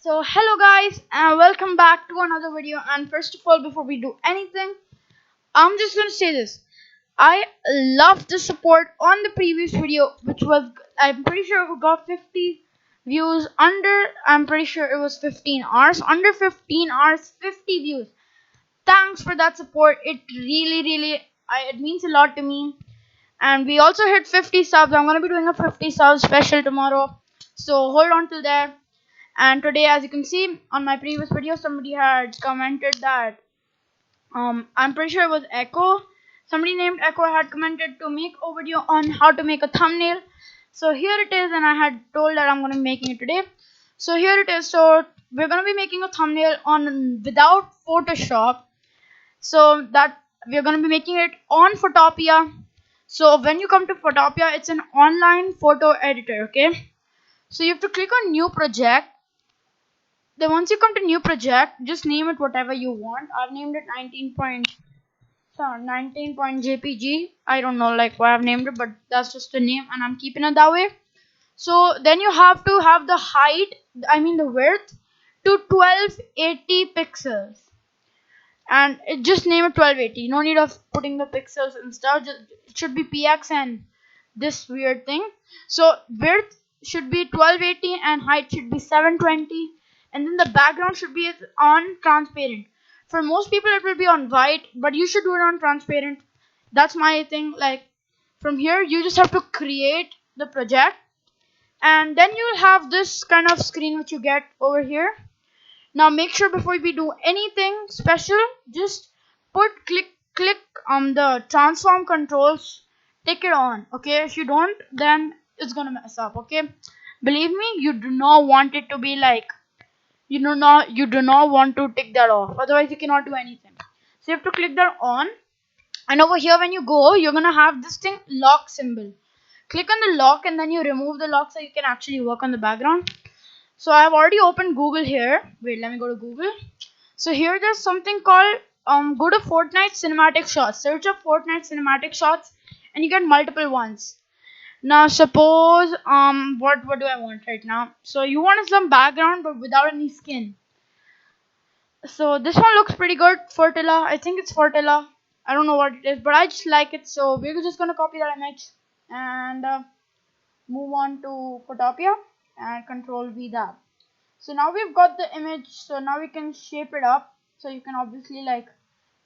So hello guys and welcome back to another video, and first of all, before we do anything, I'm just gonna say this. I love the support on the previous video, which was, I'm pretty sure we got 50 views under, I'm pretty sure it was 15 hours, under 15 hours, 50 views. Thanks for that support. It really it means a lot to me. And we also hit 50 subs. I'm gonna be doing a 50 subs special tomorrow, so hold on till there. And today, as you can see on my previous video, somebody had commented that I'm pretty sure it was Echo. Somebody named Echo had commented to make a video on how to make a thumbnail. So here it is, and I had told that I'm gonna be making it today. So here it is. So we're gonna be making a thumbnail on without Photoshop. So that we're gonna be making it on Photopea. So when you come to Photopea, it's an online photo editor. Okay. So you have to click on new project. Then once you come to new project, just name it whatever you want. I've named it 19.jpg. I don't know like why I've named it, but that's just the name and I'm keeping it that way. So then you have to have the height, I mean the width, to 1280 pixels. And just name it 1280. No need of putting the pixels and stuff. It should be px and this weird thing. So width should be 1280 and height should be 720, and then the background should be on transparent. For most people it will be on white, but you should do it on transparent. That's my thing. Like, from here you just have to create the project, and then you'll have this kind of screen which you get over here. Now make sure before we do anything special, just click the transform controls, take it on. Okay, if you don't, then it's gonna mess up. Okay, believe me, you do not want it to be like, you do not want to tick that off, otherwise you cannot do anything. So you have to click that on, and over here when you go, you're gonna have this thing, lock symbol. Click on the lock and then you remove the lock so you can actually work on the background. So I've already opened Google here. Wait, let me go to Google. So here there's something called go to Fortnite cinematic shots. Search up Fortnite cinematic shots and you get multiple ones. Now suppose what do I want right now? So you want some background but without any skin. So this one looks pretty good. Fortilla. I think it's Fortilla. I don't know what it is, but I just like it. So we're just gonna copy that image and move on to Photopea and control V that. So now we've got the image, so now we can shape it up. So you can obviously like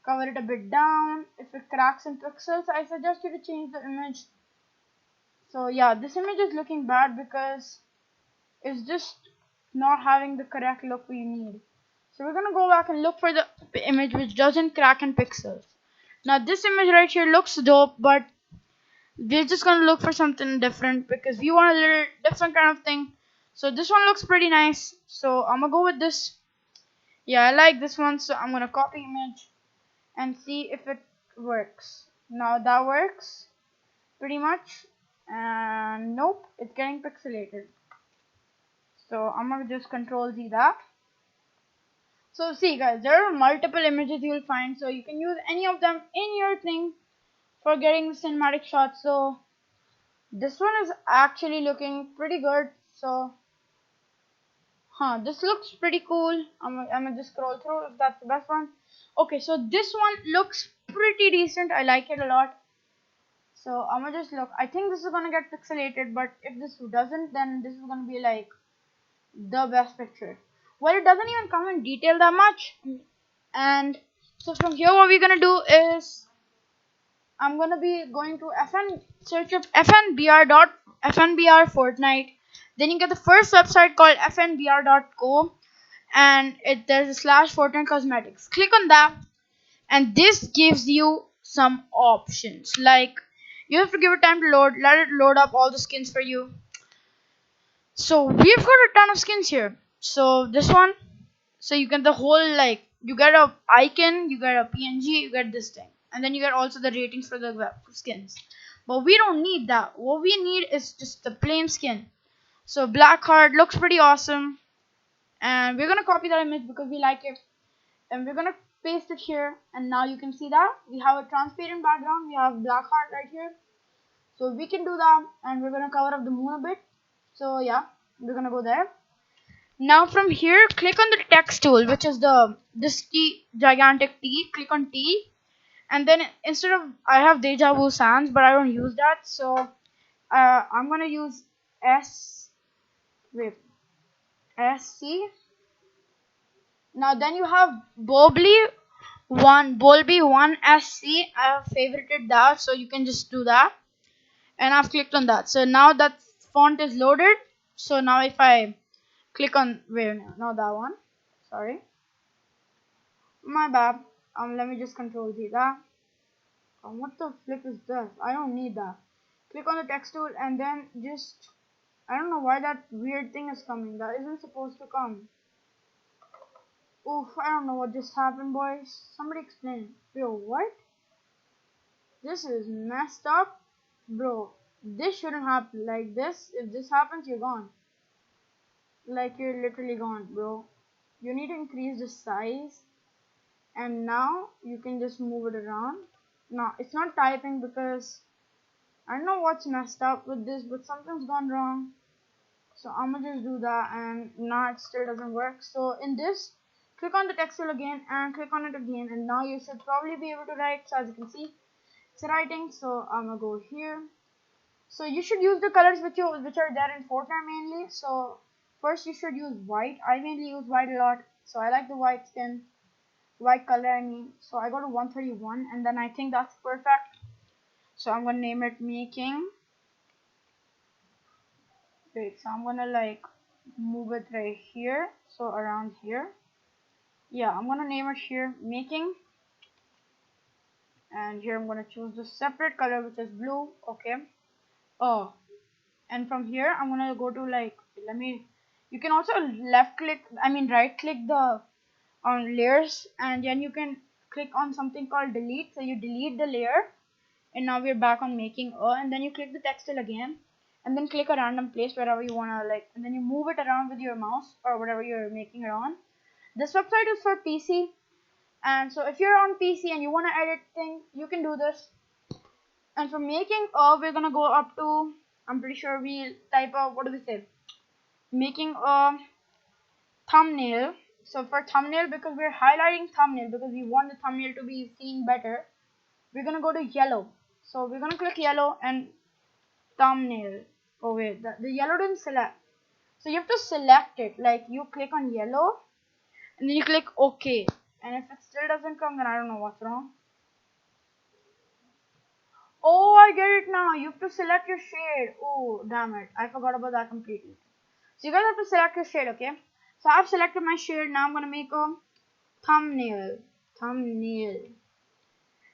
cover it a bit down. If it cracks in pixels, I suggest you to change the image. So yeah, this image is looking bad because it's just not having the correct look we need. So we're gonna go back and look for the image which doesn't crack in pixels. Now this image right here looks dope, but we're just gonna look for something different because we want a little different kind of thing. So this one looks pretty nice, so I'm gonna go with this. Yeah, I like this one, so I'm gonna copy image and see if it works. Now that works pretty much, and nope, it's getting pixelated. So I'm gonna just control Z that. So see guys, there are multiple images you will find, so you can use any of them in your thing for getting the cinematic shot. So this one is actually looking pretty good. So this looks pretty cool. I'm gonna just scroll through if that's the best one. Okay, so this one looks pretty decent. I like it a lot. So I'm gonna just look. I think this is gonna get pixelated, but if this doesn't, then this is gonna be like the best picture. Well, it doesn't even come in detail that much. And so from here, what we're gonna do is I'm gonna be going to search up FNBR Fortnite. Then you get the first website called fnbr.co, and there's a slash Fortnite cosmetics. Click on that, and this gives you some options. Like, you have to give it time to load. Let it load up all the skins for you. So we've got a ton of skins here. So this one, so you get the whole, like, you get a icon, you get a PNG, you get this thing, and then you get also the ratings for the skins. But we don't need that. What we need is just the plain skin. So Blackheart looks pretty awesome, and we're gonna copy that image because we like it, and we're gonna paste it here. And now you can see that we have a transparent background. We have Blackheart right here, so we can do that, and we're gonna cover up the moon a bit. So yeah, we're gonna go there. Now from here, click on the text tool, which is this T, gigantic T. Click on T, and then instead of, I have deja vu sans, but I don't use that, so I'm gonna use S, wait, SC. Now then you have Bolby1 SC. I have favorited that, so you can just do that, and I've clicked on that. So now that font is loaded. So now if I click on, wait, no, not that one, sorry, my bad. Let me just control Z that. What the flip is this? I don't need that. Click on the text tool and then just, I don't know why that weird thing is coming. That isn't supposed to come. Oof, I don't know what just happened, boys. Somebody explain. Yo, what? This is messed up. Bro, this shouldn't happen like this. If this happens, you're gone. Like, you're literally gone, bro. You need to increase the size. And now you can just move it around. Now, it's not typing because I don't know what's messed up with this, but something's gone wrong. So I'm gonna just do that, and now it still doesn't work. So in this, click on the text tool again and click on it again, and now you should probably be able to write. So as you can see, it's writing. So I'm gonna go here. So you should use the colors which are there in Fortnite mainly. So first you should use white. I mainly use white a lot, so I like the white color. I mean, so I go to 131, and then I think that's perfect. So I'm gonna name it making. Wait, so I'm gonna like move it right here, so around here. Yeah, I'm gonna name it here making, and here I'm gonna choose the separate color which is blue. Okay. Oh, and from here I'm gonna go to like, let me, you can also right click the on layers, and then you can click on something called delete. So you delete the layer, and now we're back on making and then you click the text tool again, and then click a random place wherever you wanna like, and then you move it around with your mouse or whatever you're making it on. This website is for PC, and so if you're on PC and you wanna edit things, you can do this. And for making we're gonna go up to, I'm pretty sure we type of, what do we say, making a thumbnail. So for thumbnail, because we're highlighting thumbnail because we want the thumbnail to be seen better, we're gonna go to yellow. So we're gonna click yellow and thumbnail. Oh wait, the yellow didn't select. So you have to select it. Like you click on yellow and then you click OK. And if it still doesn't come, then I don't know what's wrong. Oh, I get it now. You have to select your shade. Oh, damn it. I forgot about that completely. So you guys have to select your shade, okay? So I've selected my shade. Now I'm gonna make a thumbnail. Thumbnail.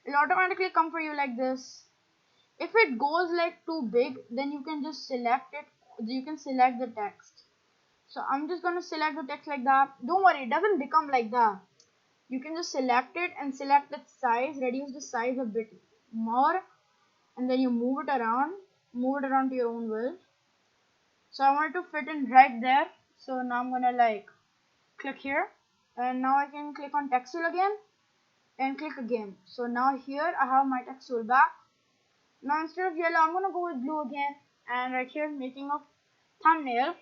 It'll automatically come for you like this. If it goes like too big, then you can just select it. You can select the text. So I'm just gonna select the text like that. Don't worry, it doesn't become like that. You can just select it and select the size, reduce the size a bit more, and then you move it around to your own will. So I want it to fit in right there. So now I'm gonna like click here, and now I can click on text tool again and click again. So now here I have my text tool back. Now instead of yellow, I'm gonna go with blue again, and right here making a thumbnail.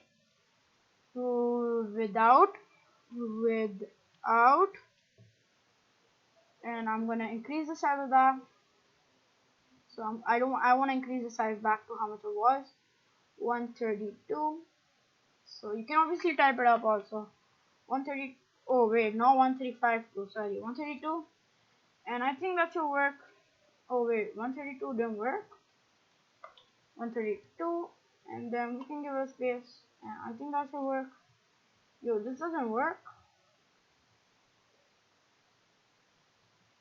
So without, and I'm gonna increase the size of that. So I want to increase the size back to how much it was, 132. So you can obviously type it up also, 130. Oh wait, no, 135. Oh sorry, 132. And I think that should work. Oh wait, 132 didn't work. 132, and then we can give it a space, and I think that should work. Yo, this doesn't work.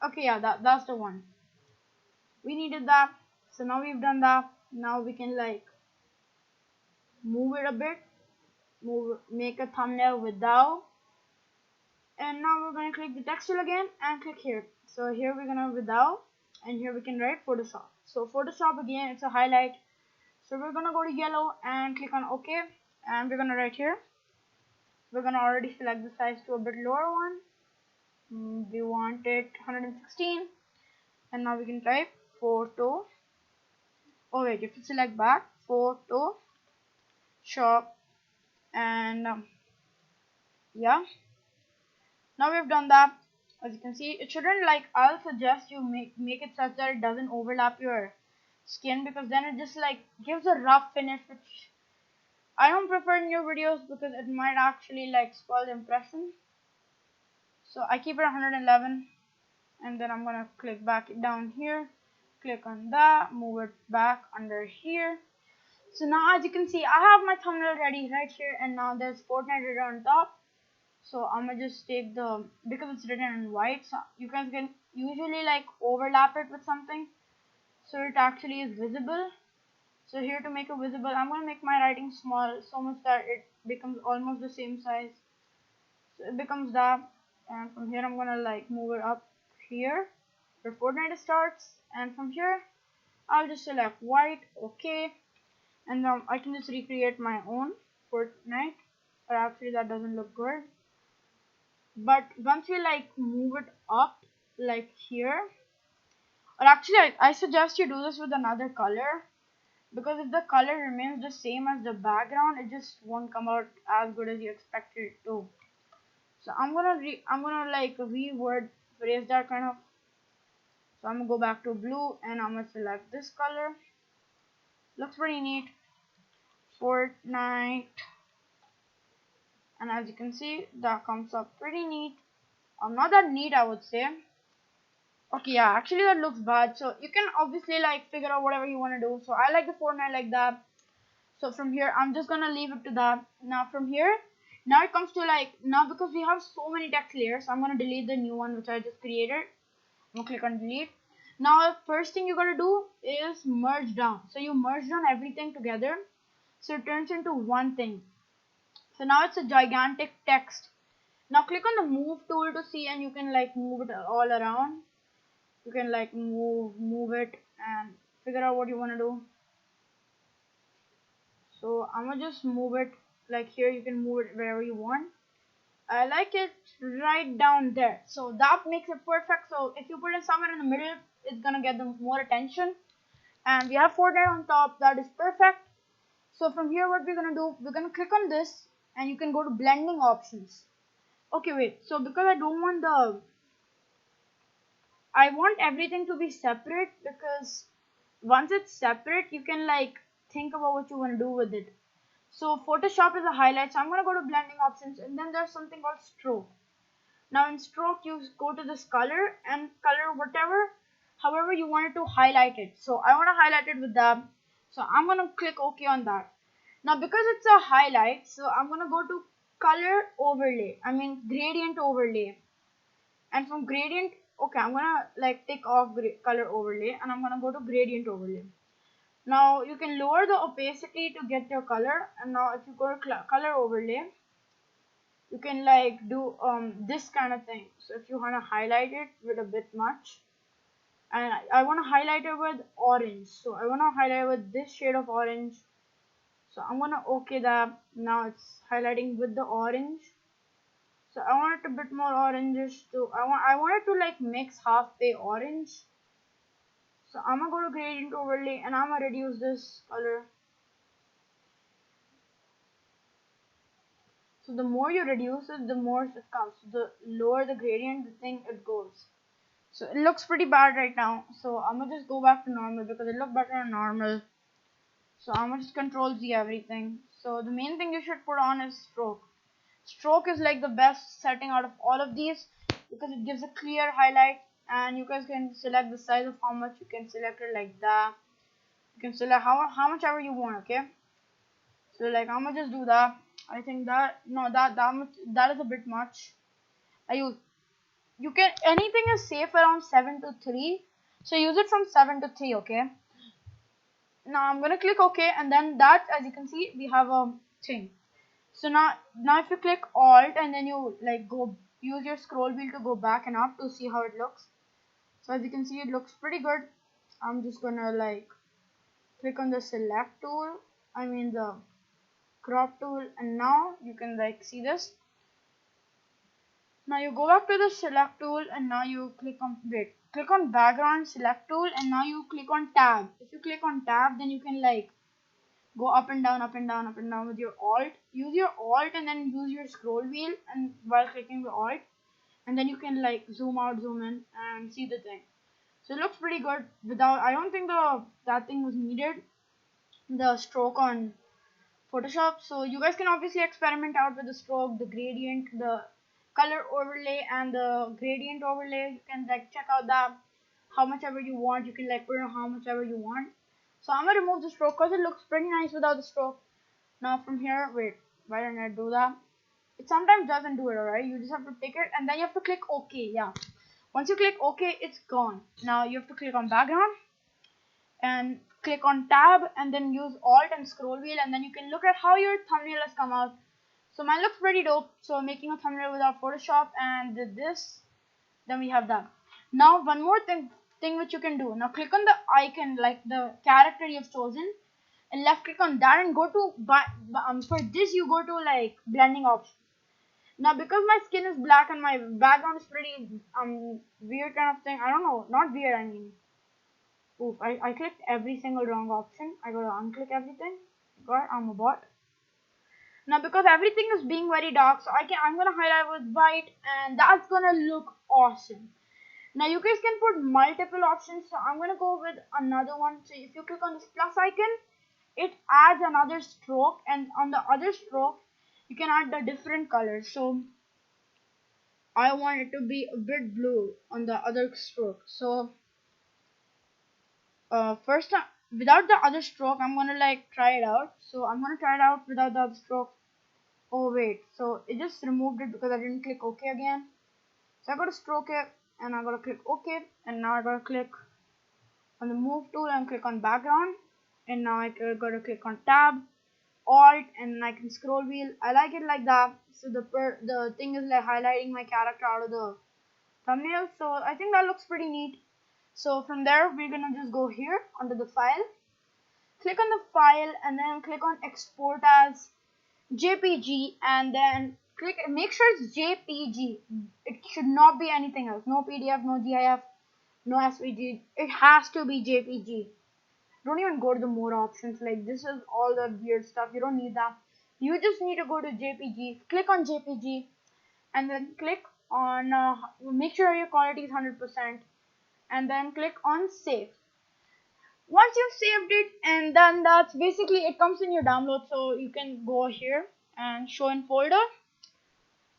Okay, yeah, that's the one. We needed that. So now we've done that. Now we can like move it a bit, make a thumbnail without, and now we're going to click the text tool again and click here. So here we're going to without, and here we can write Photoshop. So Photoshop again, it's a highlight. So we're going to go to yellow and click on OK, and we're going to write here. We're going to already select the size to a bit lower one. We want it 116, and now we can type photo. Oh wait, you have to select back Photoshop, and Yeah, now we've done that. As you can see, it shouldn't, like, I'll suggest you make it such that it doesn't overlap your skin, because then it just like gives a rough finish, which I don't prefer in your videos because it might actually like spoil the impression. So I keep it 111, and then I'm gonna click back down here, click on that, move it back under here. So now as you can see, I have my thumbnail ready right here, and now there's Fortnite written on top. So I'm gonna just take the, because it's written in white, so you guys can usually like overlap it with something so it actually is visible. So here, to make it visible, I'm gonna make my writing small, so much that it becomes almost the same size. So it becomes that, and from here I'm gonna like move it up here where Fortnite starts, and from here I'll just select white, okay, and then I can just recreate my own Fortnite. Or actually that doesn't look good. But once you like move it up like here, or actually I suggest you do this with another color, because if the color remains the same as the background, it just won't come out as good as you expected it to. So I'm gonna like reword phrase that kind of. So I'm gonna go back to blue, and I'm gonna select this color. Looks pretty neat. Fortnite, and as you can see, that comes up pretty neat. Not that neat, I would say. Okay, yeah, actually that looks bad. So you can obviously like figure out whatever you want to do. So I like the Fortnite like that. So from here, I'm just gonna leave it to that. Now from here, now it comes to like, now because we have so many text layers, I'm gonna delete the new one which I just created. I'm gonna click on delete. Now first thing you're gonna do is merge down. So you merge down everything together, so it turns into one thing. So now it's a gigantic text. Now click on the move tool to see, and you can like move it all around. You can like move it and figure out what you want to do. So I'm gonna just move it like here. You can move it wherever you want. I like it right down there. So that makes it perfect. So if you put it somewhere in the middle, it's gonna get them more attention. And we have Fortnite on top. That is perfect. So from here, what we're gonna do, we're gonna click on this, and you can go to blending options. Okay, wait. So because I want everything to be separate, because once it's separate, you can like think about what you want to do with it. So Photoshop is a highlight. So I'm gonna go to blending options, and then there's something called stroke. Now in stroke, you go to this color and color whatever, however you want it to highlight it. So I want to highlight it with that. So I'm gonna click OK on that. Now because it's a highlight, so I'm gonna go to color overlay. I mean gradient overlay. And from gradient, okay, I'm gonna like take off color overlay, and I'm gonna go to gradient overlay. Now you can lower the opacity to get your color, and now if you go to color overlay, you can like do this kind of thing. So if you want to highlight it with a bit much, and I want to highlight it with orange, so I want to highlight with this shade of orange. So I'm gonna okay that. Now it's highlighting with the orange. So I want it a bit more orangish too. I want it to like mix halfway orange. So I'm gonna go to gradient overlay, and I'm gonna reduce this color. So the more you reduce it, the more it comes. The lower the gradient, the thing it goes. So it looks pretty bad right now. So I'm gonna just go back to normal because it looked better on normal. So I'm gonna just control Z everything. So the main thing you should put on is stroke. Stroke is like the best setting out of all of these, because it gives a clear highlight, and you guys can select the size of how much. You can select it like that. You can select how much ever you want, okay? So like I'm gonna just do that. I think that no that much, that is a bit much. I use, you can, anything is safe around 7 to 3, so use it from 7 to 3, okay? Now I'm gonna click OK, and then that, as you can see, we have a thing. So now if you click Alt, and then you like go use your scroll wheel to go back and up to see how it looks. So as you can see, it looks pretty good. I'm just gonna like click on the select tool, I mean the crop tool, and now you can like see this. Now you go back to the select tool, and now you click on background select tool, and now you click on tab. If you click on tab, then you can like go up and down, up and down, up and down with your alt. Use your alt and then use your scroll wheel and while clicking the alt, and then you can like zoom out, zoom in and see the thing. So it looks pretty good without, I don't think that thing was needed, the stroke on Photoshop. So you guys can obviously experiment out with the stroke, the gradient, the color overlay and the gradient overlay. You can like check out that how much ever you want. You can like put in how much ever you want. So I'm gonna remove the stroke because it looks pretty nice without the stroke. Now from here, wait, why didn't I do that? It sometimes doesn't do it, alright? You just have to pick it and then you have to click OK. Yeah. Once you click OK, it's gone. Now you have to click on background and click on tab and then use alt and scroll wheel, and then you can look at how your thumbnail has come out. So mine looks pretty dope. So making a thumbnail without Photoshop and did this, then we have that. Now one more thing which you can do. Now click on the icon, like the character you've chosen, and left click on that and go to for this you go to like blending option. Now because my skin is black and my background is pretty weird kind of thing, I don't know, not weird, I mean, oof, I clicked every single wrong option. I gotta unclick everything. God, I'm a bot. Now because everything is being very dark, so I'm gonna highlight with white and that's gonna look awesome. Now you guys can put multiple options, so I'm gonna go with another one. So if you click on this plus icon, it adds another stroke, and on the other stroke you can add the different colors. So I want it to be a bit blue on the other stroke. So first without the other stroke, I'm gonna like try it out. So I'm gonna try it out without the other stroke. Oh wait, so it just removed it because I didn't click OK again. So I gotta stroke it and I gotta click OK, and now I gotta click on the move tool and click on background, and now I gotta click on tab, alt, and I can scroll wheel. I like it like that. So the thing is like highlighting my character out of the thumbnail. So I think that looks pretty neat. So from there we're gonna just go here under the file, click on the file and then click on export as JPG, and then make sure it's JPG. It should not be anything else. No PDF, no GIF, no SVG. It has to be JPG. Don't even go to the more options. Like this is all the weird stuff. You don't need that. You just need to go to JPG. Click on JPG and then click on make sure your quality is 100%, and then click on save. Once you've saved it, and then that's basically it, comes in your download. So you can go here and show in folder,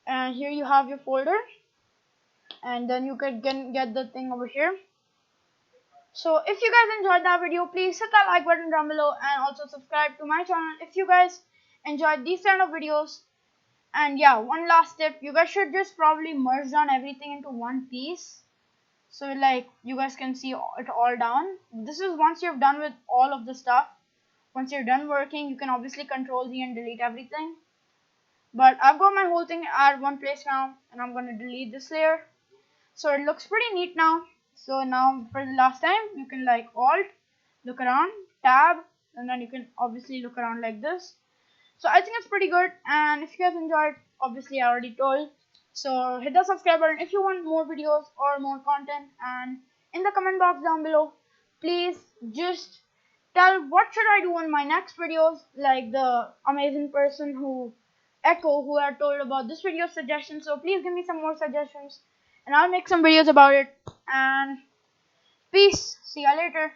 and here you have your folder, and then you can get the thing over here. So if you guys enjoyed that video, please hit that like button down below and also subscribe to my channel if you guys enjoyed these kind of videos. And yeah, one last tip, you guys should just probably merge down everything into one piece, so like you guys can see it all down. This is once you're done with all of the stuff. Once you're done working, you can obviously control Z and delete everything, but I've got my whole thing at one place now, and I'm going to delete this layer. So it looks pretty neat now. So now for the last time, you can like alt, look around, tab, and then you can obviously look around like this. So I think it's pretty good, and if you guys enjoyed, obviously I already told. So hit the subscribe button if you want more videos or more content, and in the comment box down below, please just tell what should I do on my next videos, like the amazing person who had told about this video suggestion. So please give me some more suggestions and I'll make some videos about it. And peace. See ya later.